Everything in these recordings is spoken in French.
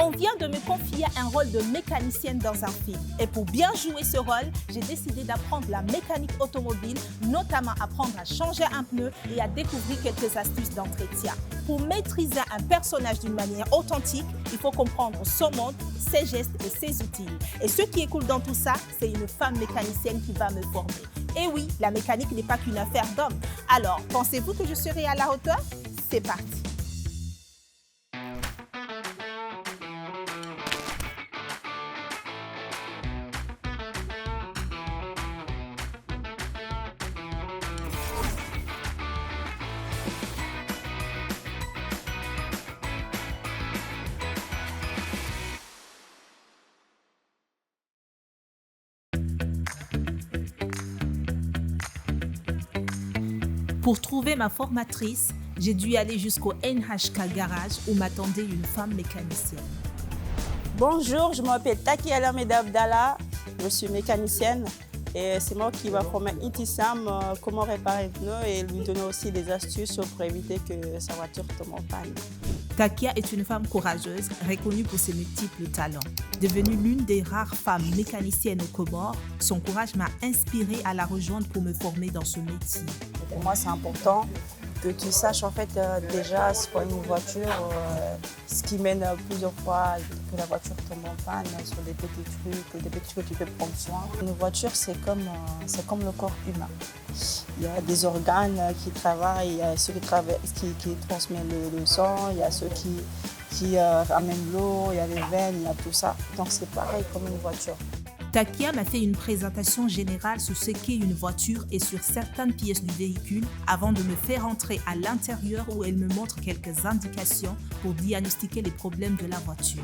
On vient de me confier un rôle de mécanicienne dans un film. Et pour bien jouer ce rôle, j'ai décidé d'apprendre la mécanique automobile, notamment apprendre à changer un pneu et à découvrir quelques astuces d'entretien. Pour maîtriser un personnage d'une manière authentique, il faut comprendre son monde, ses gestes et ses outils. Et ce qui est cool dans tout ça, c'est une femme mécanicienne qui va me former. Et oui, la mécanique n'est pas qu'une affaire d'homme. Alors, pensez-vous que je serai à la hauteur? C'est parti! Pour trouver ma formatrice, j'ai dû aller jusqu'au NHK Garage où m'attendait une femme mécanicienne. Bonjour, je m'appelle Takia Alameda Abdallah, je suis mécanicienne et c'est moi qui va former Intissam comment réparer un pneu et lui donner aussi des astuces pour éviter que sa voiture tombe en panne. Takia est une femme courageuse, reconnue pour ses multiples talents. Devenue l'une des rares femmes mécaniciennes aux Comores, son courage m'a inspirée à la rejoindre pour me former dans ce métier. Pour moi, c'est important que tu saches en fait déjà c'est quoi une voiture, ce qui mène plusieurs fois que la voiture tombe en panne sur des petits trucs que tu peux prendre soin. Une voiture, c'est comme le corps humain. Il y a des organes qui travaillent, il y a ceux qui transmettent le sang, il y a ceux qui amènent l'eau, il y a les veines, il y a tout ça. Donc c'est pareil comme une voiture. Takia m'a fait une présentation générale sur ce qu'est une voiture et sur certaines pièces du véhicule avant de me faire entrer à l'intérieur où elle me montre quelques indications pour diagnostiquer les problèmes de la voiture.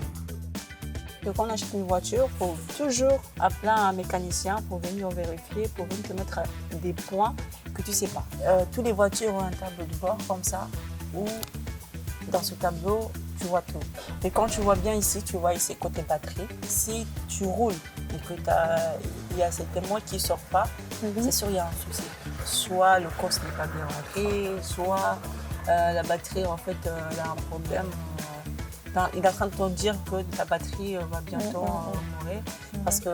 Quand on achète une voiture, il faut toujours appeler un mécanicien pour venir vérifier, pour venir te mettre des points que tu ne sais pas. Toutes les voitures ont un tableau de bord comme ça, où dans ce tableau, tu vois tout. Et quand tu vois bien ici, tu vois ici côté batterie, si tu roules et qu'il y a cet émoi qui ne sort pas, c'est sûr qu'il y a un souci. Soit le cosse n'est pas bien rentré, soit la batterie en fait elle a un problème. Il est en train de te dire que ta batterie va bientôt mourir. Parce que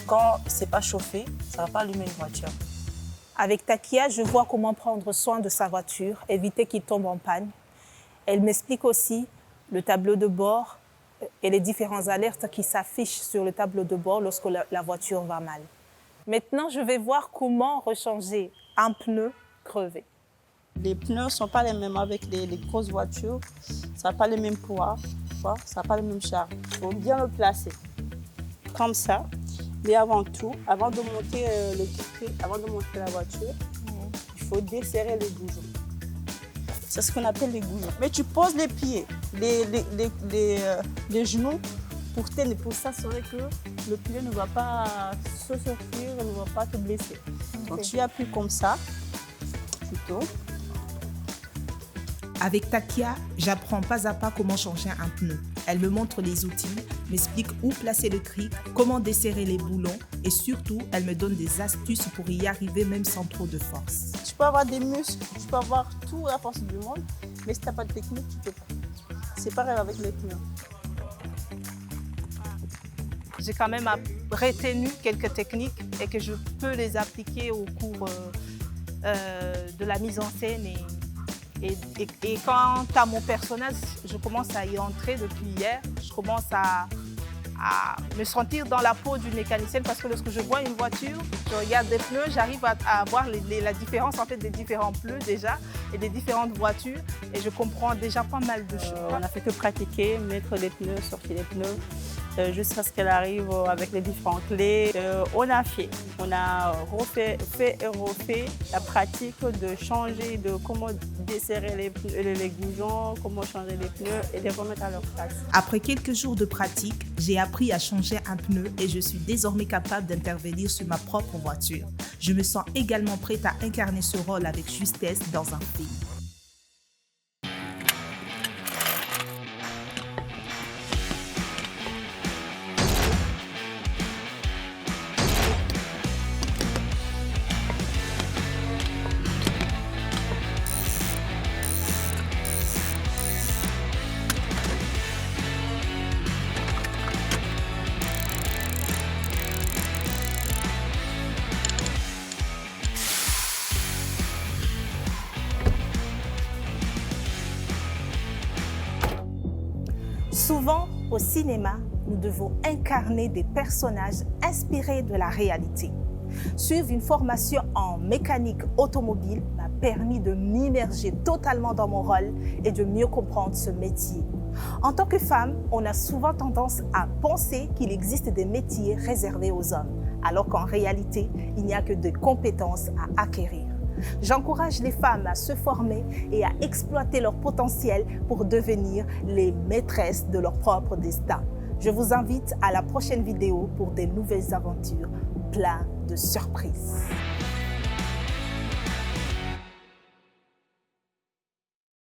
quand c'est pas chauffé, ça ne va pas allumer une voiture. Avec Takia, je vois comment prendre soin de sa voiture, éviter qu'il tombe en panne. Elle m'explique aussi le tableau de bord et les différentes alertes qui s'affichent sur le tableau de bord lorsque la voiture va mal. Maintenant, je vais voir comment rechanger un pneu crevé. Les pneus ne sont pas les mêmes avec les grosses voitures. Ça n'a pas le même poids, ça n'a pas le même charge. Il faut bien le placer comme ça. Mais avant tout, avant de monter la voiture, il faut desserrer les boujons. C'est ce qu'on appelle les boujons. Mais tu poses les pieds, les genoux pour s'assurer que le pied ne va pas se sortir, ne va pas te blesser. Okay. Donc tu appuies comme ça, plutôt. Avec Takia, j'apprends pas à pas comment changer un pneu. Elle me montre les outils, m'explique où placer le cric, comment desserrer les boulons et surtout, elle me donne des astuces pour y arriver même sans trop de force. Tu peux avoir des muscles, tu peux avoir toute la force du monde, mais si tu n'as pas de technique, tu ne peux pas. C'est pareil avec les pneus. J'ai quand même retenu quelques techniques et que je peux les appliquer au cours de la mise en scène. Et quant à mon personnage, je commence à y entrer depuis hier. Je commence à me sentir dans la peau d'une mécanicienne parce que lorsque je vois une voiture, je regarde des pneus, j'arrive à voir la différence en fait, des différents pneus déjà et des différentes voitures et je comprends déjà pas mal de choses. On n'a fait que pratiquer, mettre les pneus, sortir les pneus. Jusqu'à ce qu'elle arrive avec les différentes clés. On a refait la pratique de changer, de comment desserrer les goujons, comment changer les pneus et les remettre à leur place. Après quelques jours de pratique, j'ai appris à changer un pneu et je suis désormais capable d'intervenir sur ma propre voiture. Je me sens également prête à incarner ce rôle avec justesse dans un film. Souvent, au cinéma, nous devons incarner des personnages inspirés de la réalité. Suivre une formation en mécanique automobile m'a permis de m'immerger totalement dans mon rôle et de mieux comprendre ce métier. En tant que femme, on a souvent tendance à penser qu'il existe des métiers réservés aux hommes, alors qu'en réalité, il n'y a que des compétences à acquérir. J'encourage les femmes à se former et à exploiter leur potentiel pour devenir les maîtresses de leur propre destin. Je vous invite à la prochaine vidéo pour des nouvelles aventures pleines de surprises.